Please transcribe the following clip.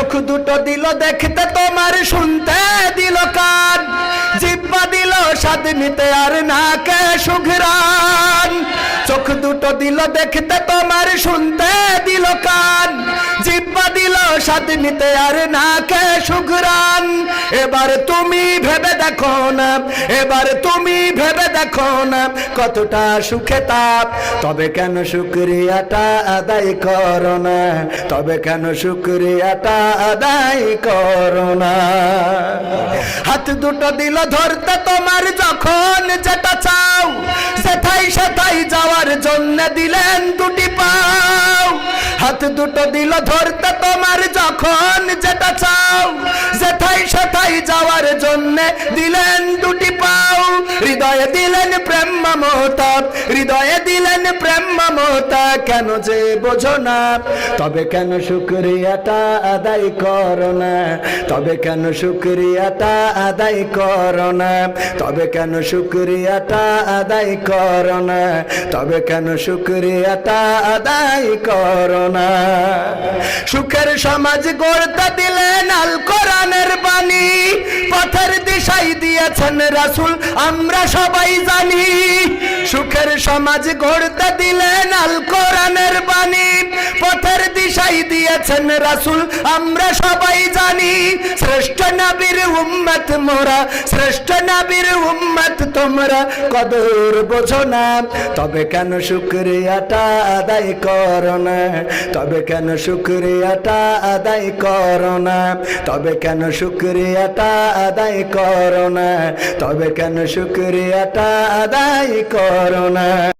চোখ দুটো দিল দেখতে তোমার, শুনতে দিল কান, জিহ্বা দিল স্বাদ নিতে আর নাকে সুঘ্রাণ। চোখ দুটো দিল দেখতে তোমার, শুনতে দিল কান, জিহ্বা দিল স্বাদ নিতে আর নাকে সুঘ্রাণ। এবার তুমি ভেবে দেখো না, এবার তুমি ভেবে দেখো না কতটা সুখে তাপ। তবে কেন শুকরিয়াটা আদায় করো না, তবে কেন শুকরিয়াটা আদায় করো না। হাত দুটো দিল ধরতে তোমার, যখন যেটা চাও, সেটাই সেটাই যাওয়ার জন্য দিলেন দুটি পাও। হাত দুটো দিল ধরতে তোমার, যখন যেটা চাও, সেটাই সেটাই যাওয়ার জন্য দিলেন দুটি পাও। হৃদয়ে দিলেন প্রেম মমতা, হৃদয়ে দিলেন প্রেম মমতা, কেন যে বোঝো না। তবে কেন শুকরিয়াটা আদায় করো না, তবে কেন শুকরিয়াটা আদায় করো না, তবে কেন শুকরিয়াটা আদায় করো না, তবে কেন শুকরিয়াটা আদায় করো না। সুখের সমাজ গড়তে দিলেন আল কোরআনের বাণী, পথের দিশাই দিয়েছেন রাসূল আমরা সবাই জানি। সুখের সমাজ গড়তে দিলেন আল কোরআনের বাণী, পথের দিশাই দিয়েছেন রাসূল আমরা সবাই জানি। শ্রেষ্ঠ নবীর উম্মত মোরা, শ্রেষ্ঠ নবীর উম্মত তোমরা, কদর বোঝো না। তবে কেন শুকরিয়াটা আদায় করো না, তবে কেন শুকরিয়াটা আদায় করো না, তবে কেন শুকরিয়াটা আদায় করো না, তবে কেন শুকরিয়াটা আদায় করো না।